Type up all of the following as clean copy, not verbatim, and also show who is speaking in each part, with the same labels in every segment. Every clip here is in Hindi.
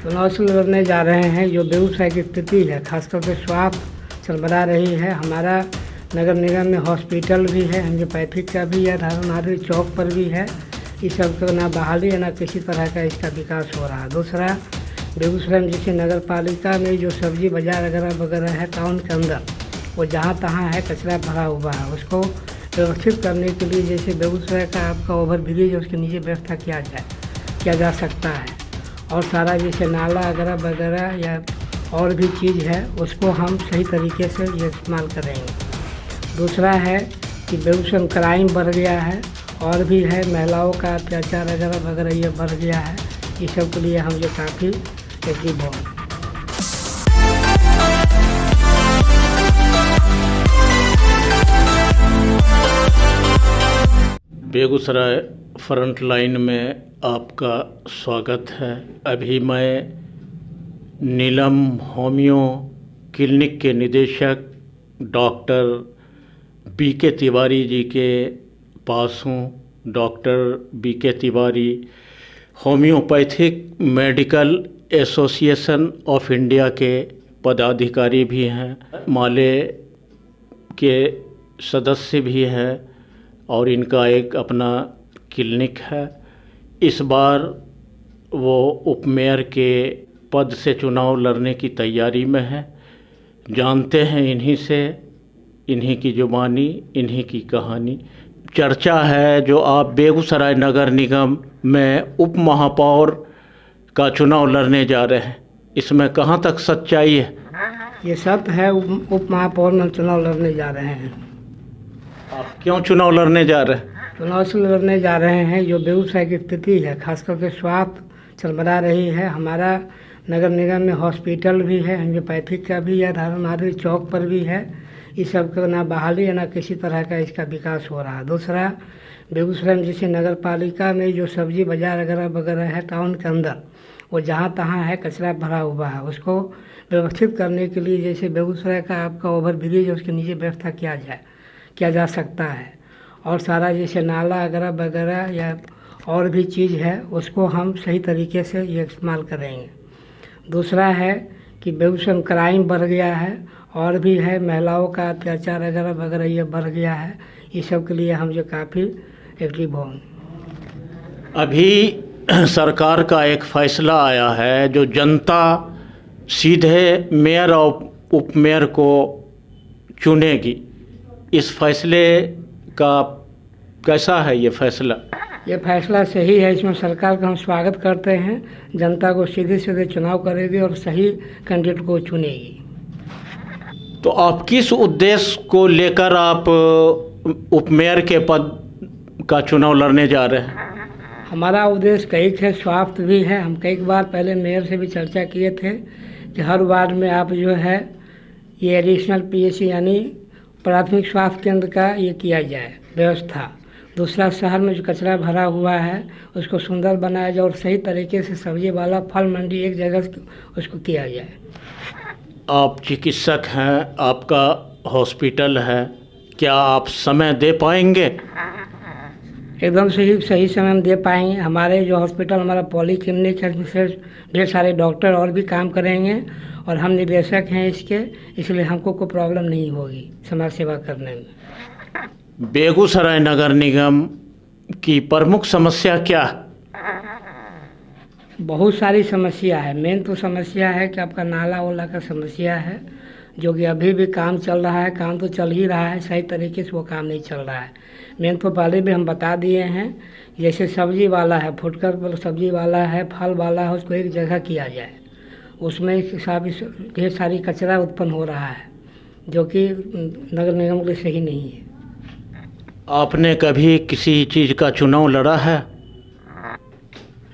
Speaker 1: चुनाव से लड़ने जा रहे हैं। जो बेगूसराय की स्थिति है, खासतौर पर स्वास्थ्य चरमरा रही है। हमारा नगर निगम में हॉस्पिटल भी है, एंजियोपैथिक का भी है, धारानारी चौक पर भी है। इस सब का ना बहाली है ना किसी तरह का इसका विकास हो रहा है। दूसरा, बेगूसराय में जैसे नगर पालिका में जो सब्जी बाज़ार वगैरह है टाउन के अंदर, वो जहाँ तहाँ है कचरा भरा हुआ है। उसको व्यवस्थित करने के लिए जैसे बेगूसराय का आपका ओवर ब्रिज है, उसके नीचे व्यवस्था किया जा सकता है। और सारा जैसे नाला वगैरह या और भी चीज़ है, उसको हम सही तरीके से ये इस्तेमाल करेंगे। दूसरा है कि बेगूसराय में क्राइम बढ़ गया है और भी है, महिलाओं का अत्याचार वगैरह ये बढ़ गया है। इस सब के लिए हम जो काफ़ी एक्टिव हो।
Speaker 2: बेगूसराय फ्रंट लाइन में आपका स्वागत है। अभी मैं नीलम होमियो क्लिनिक के निदेशक डॉक्टर बीके तिवारी जी के पास हूँ। Doctor BK Tiwari homeopathic medical association of India के पदाधिकारी भी हैं, माले के सदस्य भी हैं और इनका एक अपना क्लिनिक है। इस बार वो उपमेयर के पद से चुनाव लड़ने की तैयारी में है। जानते हैं इन्हीं से, इन्हीं की जुबानी, इन्हीं की कहानी। चर्चा है जो आप बेगूसराय नगर निगम में उप महापौर का चुनाव लड़ने जा रहे हैं, इसमें कहाँ तक सच्चाई है?
Speaker 1: ये सत्य है, उप महापौर में चुनाव लड़ने जा रहे हैं।
Speaker 2: आप क्यों चुनाव लड़ने जा रहे हैं?
Speaker 1: चुनाव से लड़ने जा रहे हैं। जो बेगूसराय की स्थिति है, खासतौर पर स्वास्थ्य चरमरा रही है। हमारा नगर निगम में हॉस्पिटल भी है, एंजियोपैथिक का भी है, धारानारी चौक पर भी है। इस सब का ना बहाली है ना किसी तरह का इसका विकास हो रहा है। दूसरा, बेगूसराय में जैसे नगर पालिका में जो सब्जी बाज़ार वगैरह है टाउन के अंदर, वो जहाँ तहाँ है कचरा भरा हुआ है। उसको व्यवस्थित करने के लिए जैसे बेगूसराय का आपका ओवर ब्रिज है, उसके नीचे व्यवस्था किया जा सकता है। और सारा जैसे नाला वगैरह या और भी चीज़ है, उसको हम सही तरीके से ये इस्तेमाल करेंगे। दूसरा है कि बेगूसराय में क्राइम बढ़ गया है और भी है, महिलाओं का अत्याचार वगैरह ये बढ़ गया है। इस सब के लिए हम जो काफ़ी एक्टिव हों।
Speaker 2: अभी सरकार का एक फैसला आया है जो जनता सीधे मेयर और उपमेयर को चुनेगी। इस फैसले का कैसा है ये फैसला?
Speaker 1: ये फैसला सही है। इसमें सरकार का हम स्वागत करते हैं। जनता को सीधे चुनाव करेगी और सही कैंडिडेट को चुनेगी।
Speaker 2: तो आप किस उद्देश्य को लेकर आप उपमेयर के पद का चुनाव लड़ने जा रहे हैं?
Speaker 1: हमारा उद्देश्य कई है, स्वास्थ्य भी है। हम कई बार पहले मेयर से भी चर्चा किए थे कि हर वार्ड में आप जो है ये एडिशनल पीएचसी यानी प्राथमिक स्वास्थ्य केंद्र का ये किया जाए व्यवस्था। दूसरा, शहर में जो कचरा भरा हुआ है उसको सुंदर बनाया जाए और सही तरीके से सब्जी वाला फल मंडी एक जगह उसको किया जाए।
Speaker 2: आप चिकित्सक हैं, आपका हॉस्पिटल है, क्या आप समय दे पाएंगे?
Speaker 1: एकदम सही समय में दे पाएंगे। हमारे जो हॉस्पिटल, हमारा पॉली क्लिनिक है, जिसमें ढेर सारे डॉक्टर और भी काम करेंगे और हम निदेशक हैं इसके, इसलिए हमको कोई प्रॉब्लम नहीं होगी समाज सेवा करने में।
Speaker 2: बेगूसराय नगर निगम की प्रमुख समस्या क्या है?
Speaker 1: बहुत सारी समस्या है। मेन तो समस्या है कि आपका नाला वाला का समस्या है, जो कि अभी भी काम चल रहा है। काम तो चल ही रहा है, सही तरीके से वो काम नहीं चल रहा है। मेन तो पहले भी हम बता दिए हैं, जैसे सब्जी वाला है, फुटकर सब्जी वाला है, फल वाला है, उसको एक जगह किया जाए। उसमें ढेर सारी कचरा उत्पन्न हो रहा है, जो कि नगर निगम के लिए सही नहीं है।
Speaker 2: आपने कभी किसी चीज़ का चुनाव लड़ा है?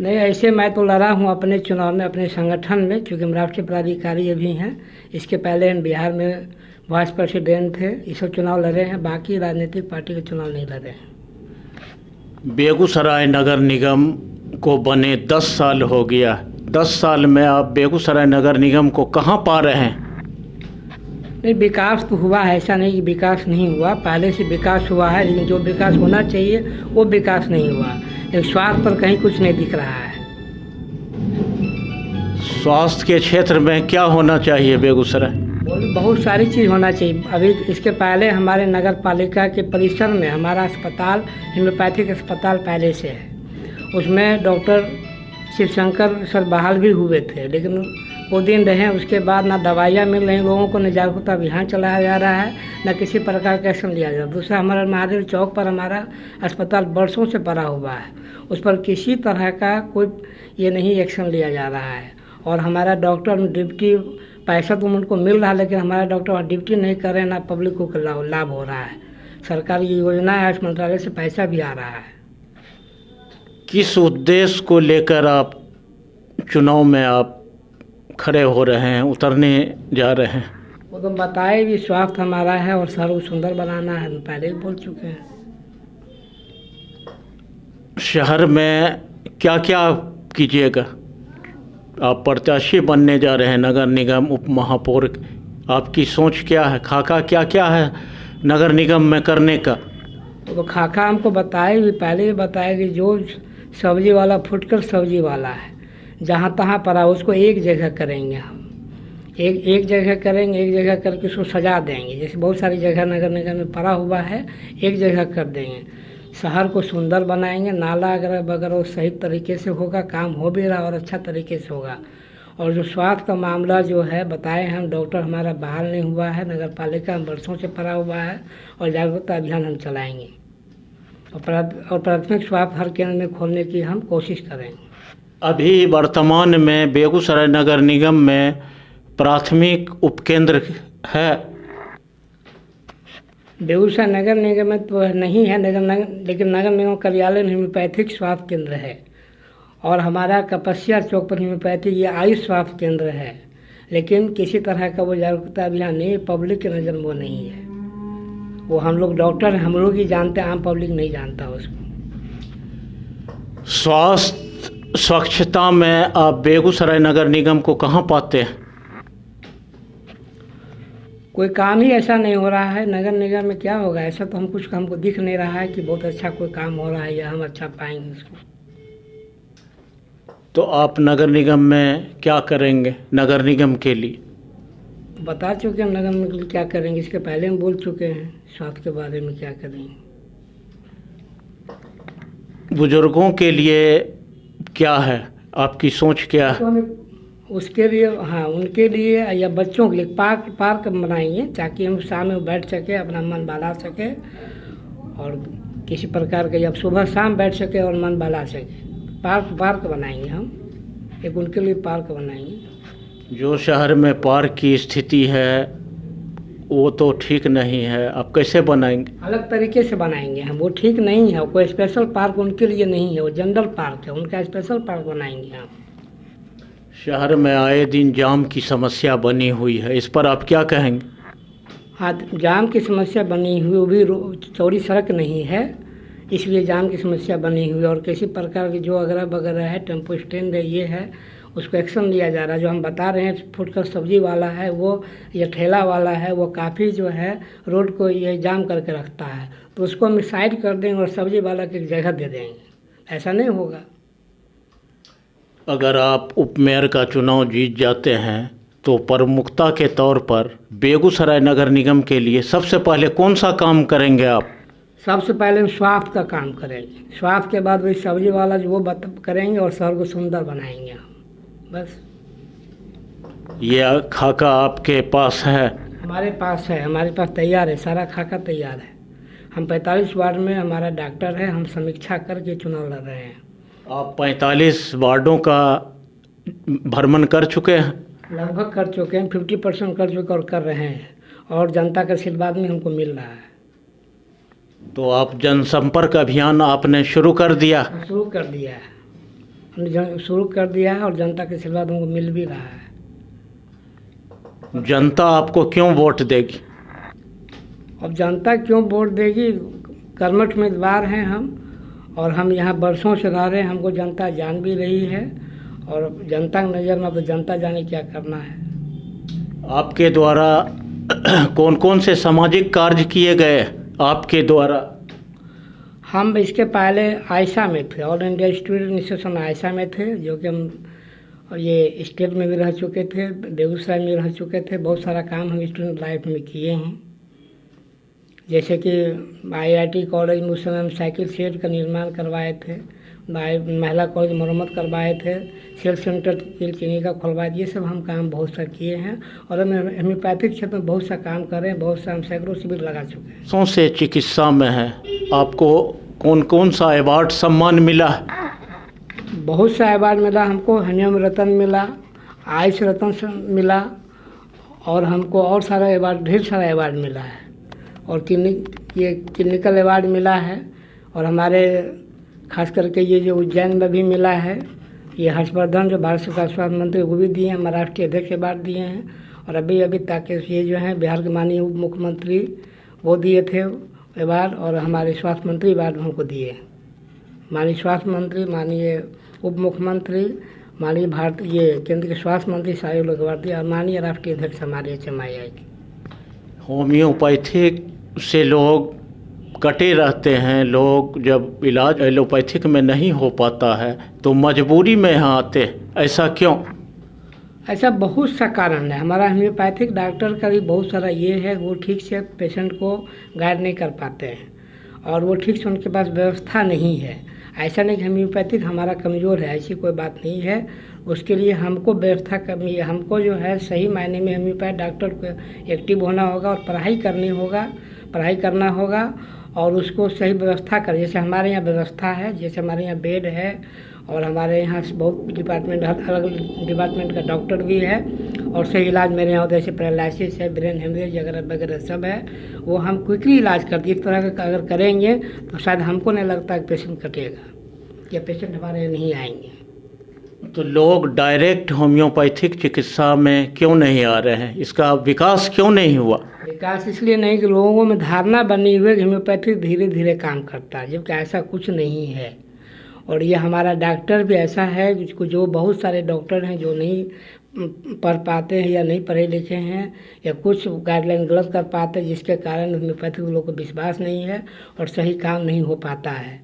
Speaker 1: नहीं, ऐसे मैं तो लड़ा हूँ अपने चुनाव में, अपने संगठन में, चूँकि हम राष्ट्रीय पदाधिकारी अभी हैं। इसके पहले हम बिहार में वाइस प्रेसिडेंट थे। ये सब चुनाव लड़े हैं, बाकी राजनीतिक पार्टी के चुनाव नहीं लड़े हैं।
Speaker 2: बेगूसराय नगर निगम को बने 10 साल हो गया। 10 साल में आप बेगूसराय नगर निगम को कहाँ पा रहे हैं?
Speaker 1: नहीं, विकास तो हुआ है, ऐसा नहीं कि विकास नहीं हुआ। पहले से विकास हुआ है, लेकिन जो विकास होना चाहिए वो विकास नहीं हुआ। लेकिन स्वास्थ्य पर कहीं कुछ नहीं दिख रहा है।
Speaker 2: स्वास्थ्य के क्षेत्र में क्या होना चाहिए बेगूसराय?
Speaker 1: बहुत सारी चीज़ होना चाहिए। अभी इसके पहले हमारे नगर पालिका के परिसर में हमारा अस्पताल, होम्योपैथिक अस्पताल पहले से है। उसमें डॉक्टर शिवशंकर सर बहाल भी हुए थे, लेकिन वो दिन रहे, उसके बाद ना दवाइयाँ मिल रही लोगों को, न जागरूकता अभियान चलाया जा रहा है, न किसी प्रकार का एक्शन लिया जा रहा है। दूसरा, हमारा महादेव चौक पर हमारा अस्पताल वर्षों से पड़ा हुआ है, उस पर किसी तरह का कोई ये नहीं एक्शन लिया जा रहा है। और हमारा डॉक्टर ड्यूटी, पैसा तो उनको मिल रहा है, लेकिन हमारा डॉक्टर वहाँ ड्यूटी नहीं कर रहे हैं, ना पब्लिक को लाभ हो रहा है। सरकार की योजना है, आयुष मंत्रालय से पैसा भी आ रहा है।
Speaker 2: किस उद्देश्य को लेकर आप चुनाव में आप खड़े हो रहे हैं, उतरने जा रहे हैं?
Speaker 1: वो तो बताए भी, स्वास्थ्य हमारा है और शहर को सुंदर बनाना है, हम पहले ही बोल चुके हैं।
Speaker 2: शहर में क्या क्या कीजिएगा? आप प्रत्याशी बनने जा रहे हैं नगर निगम उप महापौर, आपकी सोच क्या है? खाका क्या क्या है नगर निगम में करने का?
Speaker 1: तो खाका हमको बताए भी, पहले ही बताया कि जो सब्जी वाला फुटकर सब्जी वाला है, जहाँ तहाँ पड़ा उसको एक जगह करेंगे हम, एक जगह करेंगे, एक जगह करके उसको सजा देंगे। जैसे बहुत सारी जगह नगर निगम में पड़ा हुआ है, एक जगह कर देंगे, शहर को सुंदर बनाएंगे। नाला अगर वगैरह सही तरीके से होगा, काम हो भी रहा और अच्छा तरीके से होगा। और जो स्वास्थ्य का मामला जो है बताए हम, डॉक्टर हमारा बहाल नहीं हुआ है, नगर पालिका में वर्षों से पड़ा हुआ है, और जागरूकता अभियान हम चलाएंगे और प्राथमिक स्वास्थ्य हर केंद्र में खोलने की हम कोशिश करेंगे।
Speaker 2: अभी वर्तमान में बेगूसराय नगर निगम में प्राथमिक उपकेंद्र है?
Speaker 1: बेगूसराय नगर निगम में तो नहीं है, लेकिन नगर निगम कार्यालय में होम्योपैथिक स्वास्थ्य केंद्र है, और हमारा कपसिया चौक पर होम्योपैथिक ये आयुष स्वास्थ्य केंद्र है। लेकिन किसी तरह का वो जागरूकता अभियान नहीं, पब्लिक के नज़र में वो नहीं है। वो हम लोग डॉक्टर हम लोग ही जानते हैं, आम पब्लिक नहीं जानता उसको।
Speaker 2: स्वास्थ्य स्वच्छता में आप बेगूसराय नगर निगम को कहाँ पाते हैं?
Speaker 1: कोई काम ही ऐसा नहीं हो रहा है नगर निगम में, क्या होगा ऐसा? तो हमको दिख नहीं रहा है कि बहुत अच्छा कोई काम हो रहा है या हम अच्छा पाएंगे उसको।
Speaker 2: तो आप नगर निगम में क्या करेंगे नगर निगम के लिए?
Speaker 1: बता चुके हैं नगर निगम के लिए क्या करेंगे, इसके पहले हम बोल चुके हैं स्वास्थ्य के बारे में क्या करेंगे।
Speaker 2: बुजुर्गों के लिए क्या है, आपकी सोच क्या है?
Speaker 1: उसके लिए, हाँ, उनके लिए या बच्चों के लिए पार्क बनाएंगे, ताकि हम शाम में बैठ सके, अपना मन बहला सके, और किसी प्रकार के जब सुबह शाम बैठ सके और मन बहला सके। पार्क बनाएंगे हम, एक उनके लिए पार्क बनाएंगे।
Speaker 2: जो शहर में पार्क की स्थिति है वो तो ठीक नहीं है, आप कैसे बनाएंगे?
Speaker 1: अलग तरीके से बनाएंगे हम, वो ठीक नहीं है, कोई स्पेशल पार्क उनके लिए नहीं है, वो जनरल पार्क है, उनका स्पेशल पार्क बनाएंगे हम।
Speaker 2: शहर में आए दिन जाम की समस्या बनी हुई है, इस पर आप क्या कहेंगे?
Speaker 1: हाँ, जाम की समस्या बनी हुई, वो भी चौड़ी सड़क नहीं है, इसलिए जाम की समस्या बनी हुई। और किसी प्रकार की जो अगैरह वगैरह है, टेम्पो स्टैंड है, ये है, उसको एक्शन लिया जा रहा है। जो हम बता रहे हैं फुटकर सब्जी वाला है वो, या ठेला वाला है, वो काफ़ी जो है रोड को ये जाम करके रखता है, तो उसको हम साइड कर देंगे और सब्जी वाला की जगह दे देंगे। ऐसा नहीं होगा।
Speaker 2: अगर आप उपमेयर का चुनाव जीत जाते हैं तो प्रमुखता के तौर पर बेगूसराय नगर निगम के लिए सबसे पहले कौन सा काम करेंगे आप?
Speaker 1: सबसे पहले हम स्वास्थ्य का काम करेंगे, स्वास्थ्य के बाद वही सब्जी वाला जो वो करेंगे, और शहर को सुंदर बनाएंगे हम, बस।
Speaker 2: ये खाका आपके पास है?
Speaker 1: हमारे पास है, हमारे पास तैयार है, सारा खाका तैयार है। हम 45 वार्ड में, हमारा डॉक्टर है, हम समीक्षा करके चुनाव लड़ रहे हैं।
Speaker 2: आप 45 वार्डों का भ्रमण कर चुके हैं?
Speaker 1: लगभग कर चुके हैं, 50% कर चुके और कर रहे हैं, और जनता का आशीर्वाद भी हमको मिल रहा है।
Speaker 2: तो आप जनसंपर्क अभियान आपने शुरू कर दिया?
Speaker 1: शुरू कर दिया है, हमने शुरू कर दिया है, और जनता का आशीर्वाद हमको मिल भी रहा है।
Speaker 2: जनता आपको क्यों वोट देगी?
Speaker 1: अब जनता क्यों वोट देगी? कर्मठ उम्मीदवार हैं हम, और हम यहाँ वर्षों से रह रहे हैं, हमको जनता जान भी रही है, और जनता की नज़र में तो जनता जाने क्या करना है।
Speaker 2: आपके द्वारा कौन कौन से सामाजिक कार्य किए गए आपके द्वारा? हम
Speaker 1: इसके पहले आयशा में थे, all India student association Ayesha में थे, जो कि हम और ये स्टेट में भी रह चुके थे, बेगूसराय में रह चुके थे। बहुत सारा काम हम स्टूडेंट लाइफ में किए हैं, जैसे कि IIT कॉलेज में उस समय हम साइकिल शेड का निर्माण करवाए थे, महिला कॉलेज मरम्मत करवाए थे, सेल्फ सेंटर चीनी का खुलवाए, ये सब हम काम बहुत सा किए हैं। और हम होम्योपैथिक क्षेत्र में बहुत सा काम कर रहे हैं, बहुत सा हम सैकड़ों शिविर लगा चुके हैं।
Speaker 2: सौ से चिकित्सा में है, आपको कौन कौन सा अवार्ड सम्मान मिला?
Speaker 1: बहुत सा अवार्ड मिला हमको, हनियम रत्न मिला, आयुष रत्न मिला, और हमको और सारा अवार्ड, ढेर सारा अवार्ड मिला है। और क्लिनिकल अवार्ड मिला है, और हमारे खास करके ये जो उज्जैन में भी मिला है, ये हर्षवर्धन जो भारत सरकार स्वास्थ्य मंत्री वो भी दिए हैं, महाराष्ट्र के अध्यक्ष अवार्ड दिए हैं। और अभी ताकि ये जो हैं बिहार के माननीय उप मुख्यमंत्री वो दिए थे अवार्ड, और हमारे स्वास्थ्य मंत्री अवार्ड हमको दिए। माननीय स्वास्थ्य मंत्री, माननीय उप मुख्यमंत्री, माननीय ये केंद्र के स्वास्थ्य मंत्री सारे लोग अवार्ड दिए, और माननीय राष्ट्रीय अध्यक्ष हमारे HMII के।
Speaker 2: होम्योपैथिक से लोग कटे रहते हैं, लोग जब इलाज एलोपैथिक में नहीं हो पाता है तो मजबूरी में यहाँ आते, ऐसा क्यों?
Speaker 1: ऐसा बहुत सा कारण है। हमारा होम्योपैथिक डॉक्टर का भी बहुत सारा ये है, वो ठीक से पेशेंट को गाइड नहीं कर पाते हैं, और वो ठीक से उनके पास व्यवस्था नहीं है। ऐसा नहीं कि होम्योपैथिक हमारा कमज़ोर है, ऐसी कोई बात नहीं है। उसके लिए हमको व्यवस्था करनी है, हमको जो है सही मायने में होम्योपैथ डॉक्टर को एक्टिव होना होगा, और पढ़ाई करना होगा, और उसको सही व्यवस्था कर। जैसे हमारे यहाँ व्यवस्था है, जैसे हमारे यहाँ बेड है, और हमारे यहाँ बहुत डिपार्टमेंट, अलग डिपार्टमेंट का डॉक्टर भी है, और सही इलाज मेरे यहाँ होता है। जैसे पैरालिसिस है, ब्रेन हेमरेज वगैरह सब है, वो हम क्विकली इलाज करते हैं। इस तरह का अगर करेंगे तो शायद हमको नहीं लगता कि पेशेंट कटेगा या पेशेंट हमारे यहाँ नहीं आएंगे।
Speaker 2: तो लोग डायरेक्ट होम्योपैथिक चिकित्सा में क्यों नहीं आ रहे हैं? इसका विकास क्यों नहीं हुआ?
Speaker 1: विकास इसलिए नहीं कि लोगों में धारणा बनी हुई है कि होम्योपैथिक धीरे धीरे काम करता है, जबकि ऐसा कुछ नहीं है। और ये हमारा डॉक्टर भी ऐसा है, जो बहुत सारे डॉक्टर हैं जो नहीं पढ़ पाते हैं या नहीं पढ़े लिखे हैं, या कुछ गाइडलाइन गलत कर पाते हैं, जिसके कारण होम्योपैथिक लोगों को विश्वास नहीं है और सही काम नहीं हो पाता है।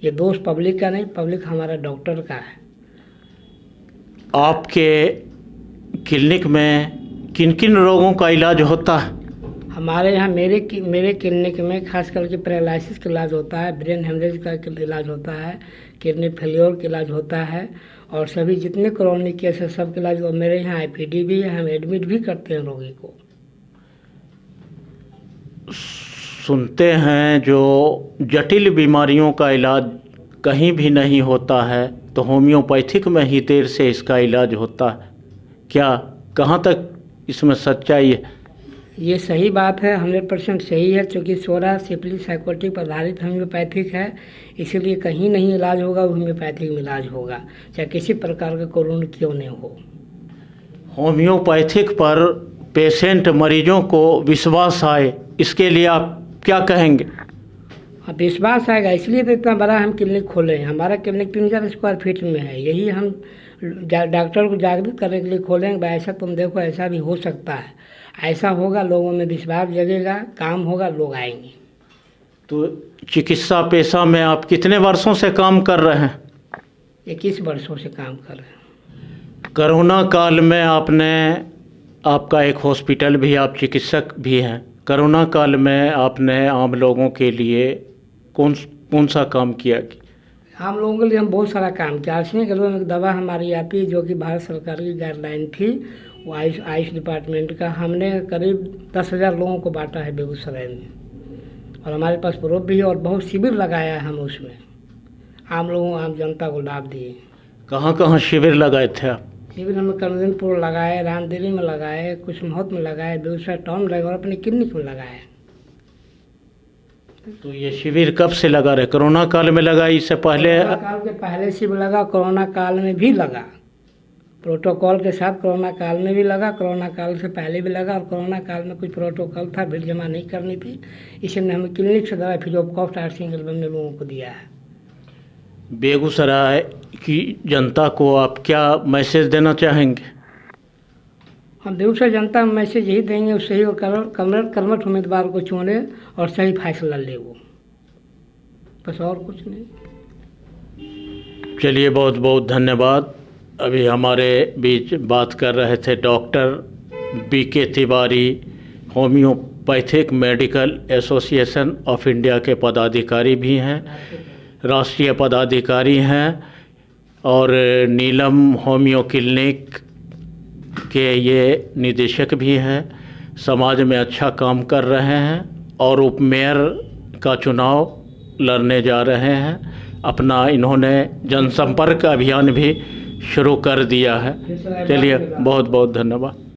Speaker 1: ये दोष पब्लिक का नहीं, पब्लिक हमारा डॉक्टर का है।
Speaker 2: आपके क्लिनिक में किन किन रोगों का इलाज होता है?
Speaker 1: हमारे यहाँ मेरे क्लिनिक में खास करके पैरालिसिस का इलाज होता है, ब्रेन हेमरेज का इलाज होता है, किडनी फेलियर का इलाज होता है, और सभी जितने क्रोनिक केस है सब का इलाज। और मेरे यहाँ IPD भी है, हम एडमिट भी करते हैं रोगी को।
Speaker 2: सुनते हैं जो जटिल बीमारियों का इलाज कहीं भी नहीं होता है, तो होम्योपैथिक में ही देर से इसका इलाज होता है, क्या कहाँ तक इसमें सच्चाई है?
Speaker 1: ये सही बात है, 100% सही है, क्योंकि सोरा सिफिलिस साइकोटिक पर आधारित होम्योपैथिक है, इसीलिए कहीं नहीं इलाज होगा, होम्योपैथिक में इलाज होगा, चाहे किसी प्रकार का कोरोना क्यों नहीं हो।
Speaker 2: होम्योपैथिक पर पेशेंट मरीजों को विश्वास आए, इसके लिए आप क्या कहेंगे?
Speaker 1: अब विश्वास आएगा, इसलिए तो इतना बड़ा हम क्लिनिक खोले हैं। हमारा क्लिनिक 3000 स्क्वायर फीट में है, यही हम डॉक्टर को जागरूक करने के लिए खोलेंगे। ऐसा तुम देखो, ऐसा भी हो सकता है, ऐसा होगा, लोगों में विश्वास जगेगा, काम होगा, लोग आएंगे।
Speaker 2: तो चिकित्सा पेशा में आप कितने वर्षों से काम कर रहे हैं?
Speaker 1: 21 वर्षों से काम कर रहे हैं।
Speaker 2: कोरोना काल में आपका एक हॉस्पिटल भी, आप चिकित्सक भी हैं, कोरोना काल में आपने आम लोगों के लिए कौन सा काम किया?
Speaker 1: आम लोगों के लिए हम बहुत सारा काम किया। आर्सेनिक में दवा हमारी आती है, जो कि भारत सरकार की गाइडलाइन थी, वो आयुष डिपार्टमेंट का। हमने करीब 10,000 लोगों को बांटा है बेगूसराय में, और हमारे पास प्रूफ भी है, और बहुत शिविर लगाया है हम उसमें, आम जनता को लाभ दिए।
Speaker 2: कहाँ कहाँ शिविर लगाए थे आप?
Speaker 1: शिविर हमने करमदीनपुर लगाए, रामदिरी में लगाए, कुछ महत में लगाए, बेगूसराय टाउन में लगाए, और अपने क्लिनिक में लगाए।
Speaker 2: तो ये शिविर कब से लगा रहे? कोरोना काल में लगा, इससे पहले?
Speaker 1: कोरोना काल के पहले शिविर लगा, कोरोना काल में भी लगा, प्रोटोकॉल के साथ कोरोना काल में भी लगा, कोरोना काल से पहले भी लगा, और कोरोना काल में कुछ प्रोटोकॉल था, भीड़ जमा नहीं करनी थी, इसलिए हमें क्लिनिक से दवा फ्री ऑफ कॉस्ट आर्सेनिक ने लोगों को दिया है।
Speaker 2: बेगूसराय की जनता को आप क्या मैसेज देना चाहेंगे?
Speaker 1: हम बेगूसराय जनता में मैसेज यही देंगे, उससे ही कर्मठ उम्मीदवार को चुने और सही फैसला ले, वो बस, और कुछ नहीं।
Speaker 2: चलिए, बहुत बहुत धन्यवाद। अभी हमारे बीच बात कर रहे थे doctor BK Tiwari, homeopathic medical association of India के पदाधिकारी भी हैं, राष्ट्रीय पदाधिकारी हैं, और नीलम होम्यो क्लिनिक के ये निदेशक भी हैं। समाज में अच्छा काम कर रहे हैं और उपमेयर का चुनाव लड़ने जा रहे हैं। अपना इन्होंने जनसंपर्क अभियान भी शुरू कर दिया है। चलिए, बहुत बहुत धन्यवाद।